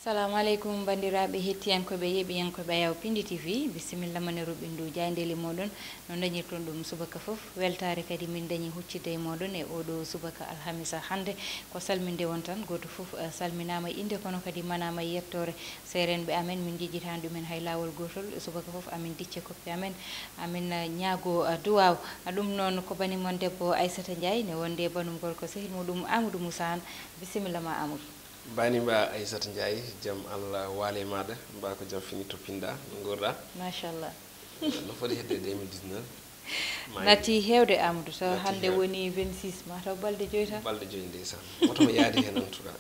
Assalamu alaikum bandiraɓe hettiyankoɓe yeeɓiyankoɓe Ayaw Pindi TV bisimilla mone ruɓindu jaydeli moɗon no dañirton ɗum subaka foof weltare kadi min dañi huccidde e moɗon e oɗo subaka alhamisa hande ko salminde won tan goto foof salminama inde kono kadi manama yettore serenɓe amen min jejjitani ɗumen hay lawol gotol subaka foof amin dicce koppe amen amin ñaago duwaw ɗum noon ko banimon debbo Aissata Ndiaye ne wonde banum gorko sehil muɗum Amadou Moussa Anne bisimilla ma Amadou. Bani mba Aissata Ndiaye jam Allah waale maɗa mba ko jam fini to pinda no gorɗa machallah no foti hedde 2019 nati hewde Amadou so hande woni 26 mataw balde joyi tan balde joyi ndeysan otomo yaadi hen en tuga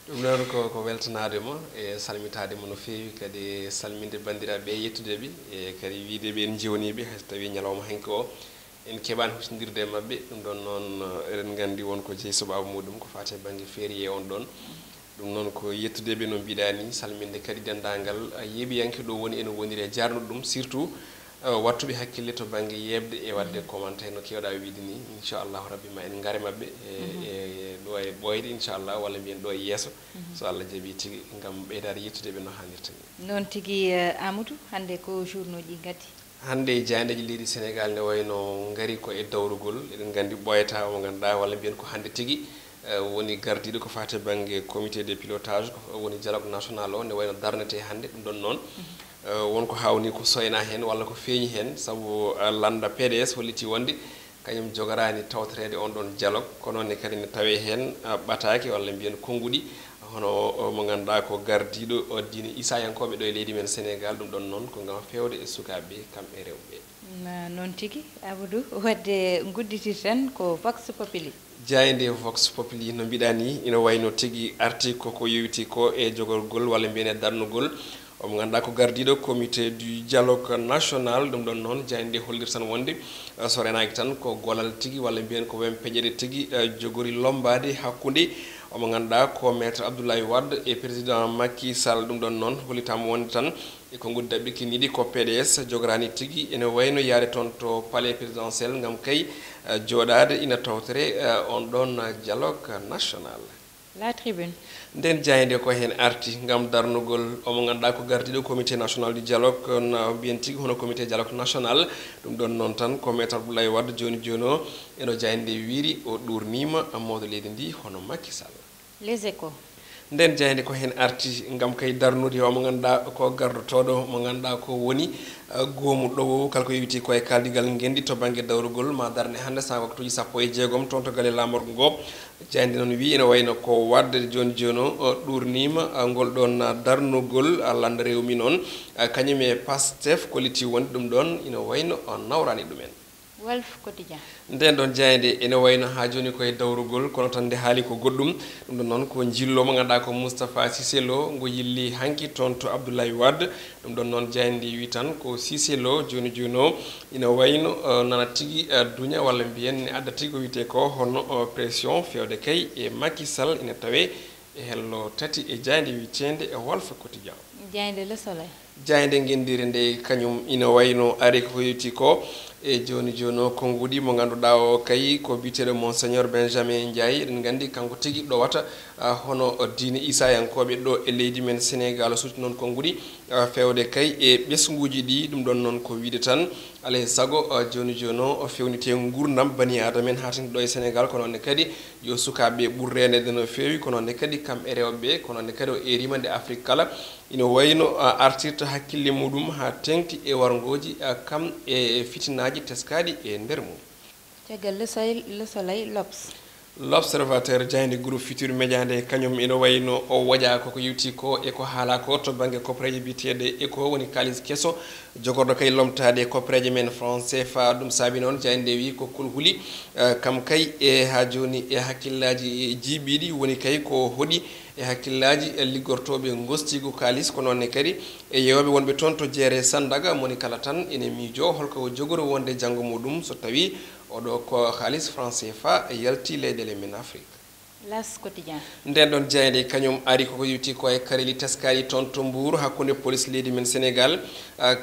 ɗum noon ko weltanademo e salmitademo no fewi kadi salminde bandiraɓe yettudeɓe e kadi wideɓe en jewniɓe hay so tawi ñalawma hanki o en keɓani huccodirde e mabɓe ɗum ɗon noon eɗen gandi wonko jeeyi sobabu muɗum ko fate banggue férié on ɗon ɗum noon ko yettudeɓe no mbiɗa ni salminde kadi dendagal yeeɓiyanke ɗo woni ene woniri e jarnuɗo ɗum surtout wattuɓe hakkille to banggue yebde e wadde commenté no kewɗa wiide ni inchallahu rabbi ma en gaare mabɓe e ɗo e ɓoyde inchallah walla mbiyen ɗo e yesso so Allah jaaɓi tigui gam ɓeydade yettudeɓe no hannirta ni noon tigui Amadou hande ko journaux ji gaddi hande jayandeji leydi Sénégal ne wayno ngari ko e dawrugol eɗen gandi ɓoyata mo ganduɗa walla mbiyen ko hande tigui woni gardiɗo ko fate banggue comité de pilotage ko woni dialogue national o ne wayno darnete hande ɗum ɗon noon wonko hawni ko soyna hen walla ko feeñi hen saabu landa PDS holliti wonde kañum jogorani tawtorede on ɗon dialogue kono ne kadi ne tawe hen ɓataki walla mbiyen konnguɗi hono mo ganduɗa ko gardiɗo o diine isayankoɓe ɗo e leydi men Sénégal ɗum ɗon noon ko gam fewde e sukaɓe kamɓe rewɓe noon tigui Amadou wadde gudditir tan ko vox populi jayde vox populi no mbiɗa ni ina wayno tigui arti koko yewiti ko e jogorgol walla mbiyen e darnugol omo ganduɗa ko gardiɗo comité du dialogue national ɗum ɗon noon jayde hollir tan wonde so renaki tan ko golal tigui walla mbiyen ko wen peƴeɗe tigui jogori lombade hakkude omo ganduɗa ko maître Abdoulaye Wade e président Macky Sall ɗum ɗon noon hollitama wonde tan eko gudda ɓikkiniɗi ko PDS jogorani tigui ene wayno yaade toon to palais présidentiel gam kay joɗade ina tawtore on ɗon dialogue national La Tribune nden jayde ko hen arti gam darnugol omo ganduɗa ko gardiɗo comité national du dialogue no mbiyen tigui hono comité dialogue national ɗum ɗon noon tan ko maître Abdoulaye Wade joni joni o eno jayde wiiri o ɗurnima mawɗo leydi ndi hono Macky Sall Les Échos nden jayde ko hen arti gam kay darnude o mo ganduɗa ko gardotoɗo mo ganduɗa ko woni goomu ɗowo kala ko yewiti ko e kaldigal gendi to banggue dawrugol ma darne hande sa waktuji 16 toon to galle lamorgo ngo jayde noon wi ene wayno ko wadde joni joni o ɗurnima ngol ɗon darnugol landa rewmi noon kañum e Pastef kolliti wonde ɗum ɗon ina wayno nawrani ɗumen Walf Quotidien nden ɗon jayde ene wayno ha joni koye dawrugol kono tan nde haali ko goɗɗum ɗum ɗon noon ko jillo mo ganduɗa ko Moustapha Cissé Lo ngo yilli hanki toon to Abdoulaye Wade ɗum ɗon noon jayde wi tan ko Cissé Lo joni joni o ina wayno nana tigui duña walla mbiyen ne adda tigui ko wiyete ko hono pression fewde kay e Macky Sall ina tawe e hello tati e jayde witende e Walf Quotidien jayde Le Soleil jayde gendiri nde kañum ina wayno ari ko yewti ko e joni joni o konnguɗi mo ganduɗa o kay ko biteɗo monseigneur Benjamin Ndiaye eɗen gandi kanko tigui ɗo wata hono diine isayankoɓe ɗo e leydi men Sénégal suuti noon konnguɗi fewde kay e ɓesguji ɗi ɗum ɗon noon ko wiide tan alay saago joni joni o fewnite gurdam bani adama en hatande ɗo e Sénégal ko noonne kadi yo sukaɓe ɓurrenede no fewi ko noonne kadi kamɓe rewɓe ko noonne kadi o erima nde Afrique kala ina wayno artirta hakkille muɗum ha tengti e wargoji kam e fitinaji teskaɗi e nder mum caggal Le Soleil L'Observateur jayde groupe Futur Média nde kañum ina wayno o waɗa koko yewti ko eko haala ko to banggue copreje biteɗe eko woni kalis kesso jogorɗo kay lomtade copreje men franc CFA ɗum saabi noon jayde wi ko kulhuli kam kay e ha joni e hakkillaji jiiɓiɗi woni kay ko hoɗi e hakkillaji liggortoɓe gostigo kalis ko noonne kadi e yewɓe wonɓe toon to jeere Sandaga moni kala tan ene miijo holko jogori wonde janggo muɗum so tawi oɗo ko halis franc CFA yalti leyɗele men Afrique L'As Quotidien nden ɗon jayde kañum ari koko yewti ko e kareli teskaɗi toon to Mbour hakkude police leydi men Sénégal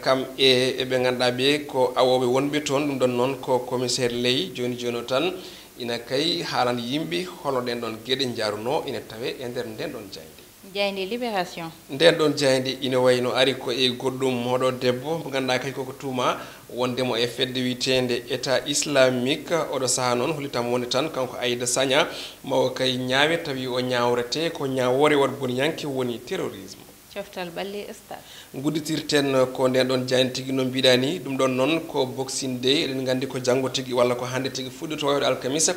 kam e ɓe ganduɗa ɓe ko awoɓe wonɓe toon ɗum ɗon noon ko commissaire Ley joni joni o tan ina kay haalande yimɓe hono ɗen ɗon gueɗe jaruno ina tawe e nder nden ɗon jayde jayndi libération nden ɗon jayndi ina wayno ari ko e goɗɗum moɗo debbo mo ganduɗa kadi koko tuuma wondemo e fedde witende état islamique oɗo saaha noon hollitam wonde tan kanko Aida Sagna mawo kay ñaawe tawi o ñawrete ko ñawore wat boniyanke woni terrorisme coftal balle star gudditirten ko nden ɗon jayndi tigui no mbiɗa ni ɗum ɗon noon ko boxing day eɗen gandi ko janggo tigui walla ko hande tigui fuɗɗito wawde alkamisa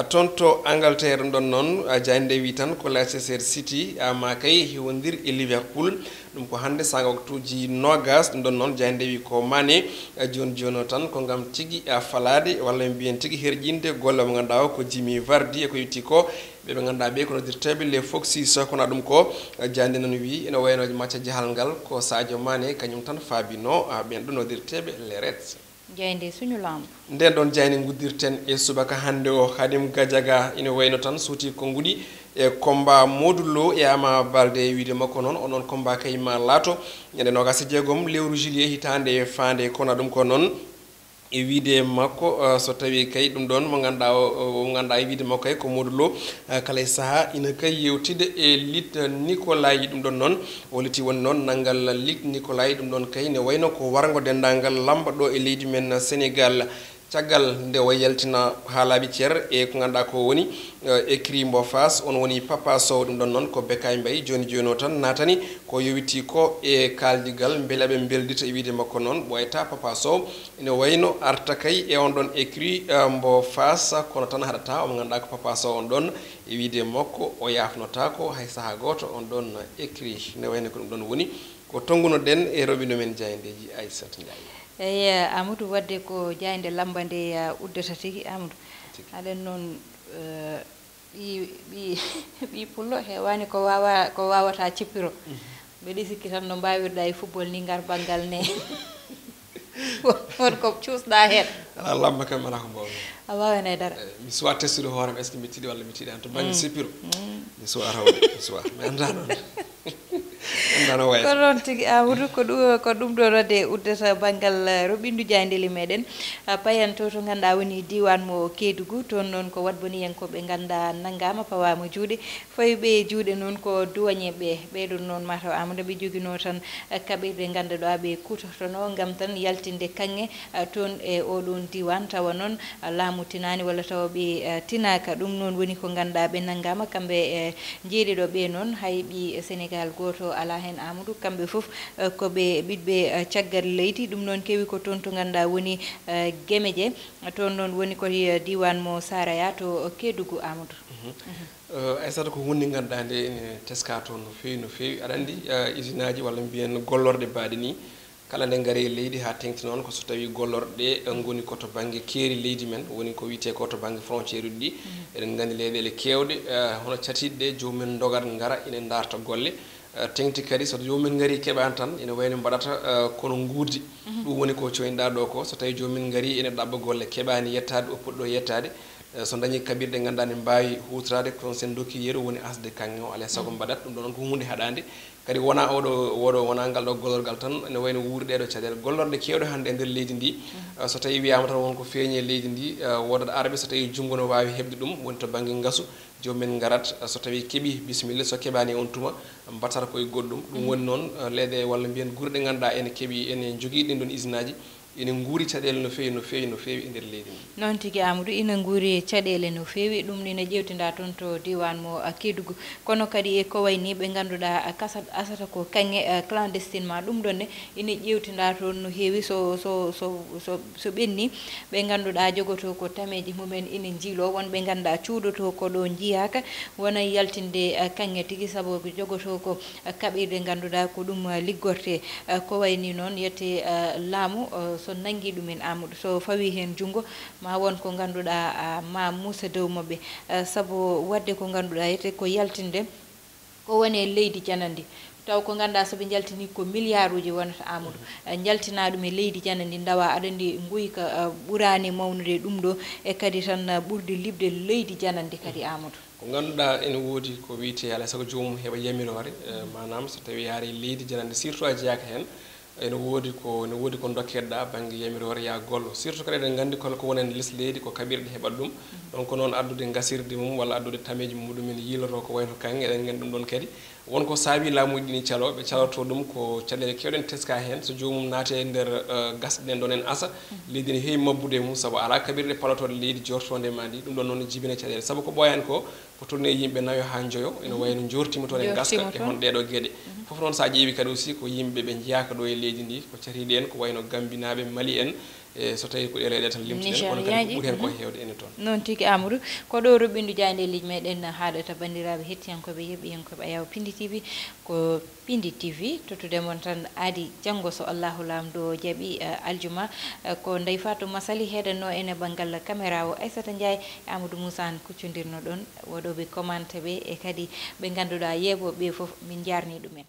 toon to Angleterre ɗon noon jayndi nde wi tan ko Leicester City ma kay hewodir e Liverpool ɗum ko hande saga waktuji nogas ɗum ɗon noon jayndi nde wi ko Mané joni joni tan ko gam tigui falade walla mbiyen tigui herƴinde golle mo ganduɗa o ko Jimmy Vardy e ko yetti ko ɓe ganduɗa ɓe ko noddirteɓe les Foxes kono ɗum ko jayndi noon wi ene wayno macca jahal ngal ko Sadio Mané kañum tan faabino ɓen ɗo noddirteɓe les Reds jayndi suñu lambo nden ɗon jayni guddirten e subaka hande o Khadim Gadiaga ine wayno tan suuti ko nguɗi e combat Modou Lo e Ama Baldé wiide makko noon onon combat kayma laato ñande 26 lewru juillet hitande fande kono ɗum ko noon e wiide makko so tawi kay ɗum ɗon mo ganduɗa e wiide makko kay ko Modou Lo kala e saaha ina kay yewtide e lit Nicolay ɗum ɗon noon o liti woni noon nanggal lit Nicolay ɗum ɗon kay ne wayno ko wargo dendagal lamba ɗo e leydi men Sénégal caggal nde o yaltina haalaɓe ceer e ko ganduɗa ko woni écrit mbo Fass on woni Papa Sow ɗum ɗon noon ko Bekay Mbaye joni joni o tan natani ko yowiti ko e kaldigal beele aɓe beldita e wiide makko noon ɓoyata Papa Sow ene wayno arta kay e on ɗon écrit mbo Fass kono tan haɗata omo ganduɗa ko Papa Sow on ɗon e wiide makko o yafnota ko hay saaha goto on ɗon écrit ne wayno ko ɗum ɗon woni ko tongunoɗen e roɓino men jayndeji Aissata Ndiaye eyi Amadou wadde ko jayde lamba nde uddata tigi Amadou aɗen noon ɓi pullo hewani ko wawata cippiro mbeɗa sikki tan no mbawirɗa e football ni ngar banggal ne wonko cuusɗa hen ala lamba kam ala ko mbawmi a wawani dara mi suwa testude hoorema est ce que mi tiiɗi walla mi tiiɗani to banggue sippiro mi suwa rawde mi suwa mi anda noon ko noon tigi Amadou ko ɗum ɗo rodde uddata banggal roɓindu jayndeli meɗen payan to ganduɗa woni diwan mo Kédougou toon noon ko watboniyankoɓe ganduɗa naggama pawama juuɗe fawiɓe juuɗe noon ko duwañeɓe ɓeɗon noon mataw Amadou ɓe joguino tan kaɓirɗe ganduɗa ɓe kutortono gam tan yaltinde kanŋe toon e oɗon diwan tawa noon laamu tinani walla tawa ɓe tinaka ɗum noon woni ko ganduɗa ɓe naggama kamɓe jeeɗiɗo ɓe noon hay ɓi Sénégal goto ala hen Amadou kamɓe foof koɓe ɓiɗɓe caggal leydi ɗum noon kewi ko toon to ganduɗa woni Guémédié toon noon woni koye diwan mo Saraya to Kédougou Amadou Aissata ko hunde ganduɗa nde ene teska toon no fewi aɗa andi usine aji walla mbiyen gollorɗe mbaɗe ni kala nde gaari e leydi ha tengti noon ko so tawi gollorɗe goni koto banggue keeri leydi men woni ko wiyete ko to banggue frontiére uji ɗi eɗen gandi leyɗele kewɗe hono catiɗɗe jomumen dogat gara ina darta golle tengti kadi so jomumen gaari keɓani tan ene wayno mbaɗata kono guurdi ɗum woni ko coyniɗa ɗo ko so tawi jomumen gaari ene ɗabba golle keɓani yettade ɗo poɗɗo yettade so dañi kabirɗe ganduɗa ne mbawi hutorade kono sen dokki yeeru woni asde kanŋe o alay saago mbaɗat ɗum ɗo noon ko hunde haɗade kadi wona oɗo wona ngal ɗo gollorgal tan ene wayno wuuri ɗeɗo caɗele gollorɗe kewɗe hannde e nder leydi ndi so tawi wiyama tan wonko feeñi e leydi ndi wodat arɓe so tawi junggo no wawi heɓde ɗum woni to banggue ngaasu jomumen garat so tawi keeɓi bisimilla so keɓani on tuma mbattata koye goɗɗum ɗum woni noon leyɗe walla mbiyen guure ɗe ganduɗa ene keeɓi ene jogui ɗin ɗon usine aji ina guuri caɗele no fewi e nder leydi ndi noon tigui Amadou ina guuri caɗele no fewi ɗum nina ƴewtinda toon to diwan mo Kédougou kono kadi ko wayni ɓe ganduɗa asata ko kanŋe clandestinement ɗum ɗonne ina ƴewtinda toon no heewi so ɓenni ɓe ganduɗa jogoto ko tameji mumen ina jiilo wonɓe ganduɗa cuuɗoto ko ɗo jiyaka wona yaltinde kanŋe tigui saabu jogoto ko kaɓirɗe ganduɗa ko ɗum liggorte ko wayni noon yette laamu so nangi ɗumen Amadou so fawi hen junggo ma won ko ganduɗa ma musa dow mabɓe saabu wadde ko ganduɗa yete ko yaltinde ko woni leydi janandi taw ko ganduɗa soɓe jaltini ko milliard uji wonata Amadou jaltina ɗum e leydi janandi dawa aɗa andi guyka ɓurani mawnude ɗum ɗo e kadi tan ɓurde libde leydi janandi kadi Amadou ko ganduɗa ene woodi ko wiyete alay saago joomum heeɓa yamirore manam so tawi yaari leydi janandi surtout a jeyaka hen ene woodi ko dokkeɗa banggue yamirore ya gollo surtout kadi eɗen gandi ko wonen less leydi ko kaɓirɗe heɓat ɗum donc noon addude gasirde mum walla addude tameji muɗumen yiiloto ko wayno kanŋe eɗen gandi ɗum ɗon kadi wonko saabi laamuji ni calo ɓe caloto ɗum ko caɗele kewɗen teska hen so jomum naate e nder gasɗe ɗen ɗon en asa leydi ne heewi mabbude mum saabu ala kabirɗe palotode leydi jortonde ma ndi ɗum ɗon noon jibina caɗele saabu ko ɓooyani ko tourne yimɓe nayo ha joyo ene wayno jortima toon e gaska e hon ɗeɗo gueɗe foof noon sa ƴeewi kadi aussi ko yimɓe ɓe jeyaka ɗo e leydi ndi ko catiɗi en ko wayno gambinaɓe Mali en e so tawi ko ɗeleɗe tan limtiɗen kono kadi ko ɓuuri hen ko hewde ene toon noon tigui Amadou ko ɗo ruɓɓindu jande liiji meɗen haaɗata bandiraɓe hettiyankoɓe yeɓɓiyankoɓe Ayaw Pindi TV ko Pindi TV tottude mon tan aadi janggo so Allahu lamdo jaaɓi aljuma ko Ndeye Fatou Massaly heeɗanno ene banggal caméra o Aissata Ndiaye Amadou Moussa an kuccodirno ɗon waɗoɓe commande ɓe e kadi ɓe ganduɗa yeeɓoɓe foof min jarni ɗumen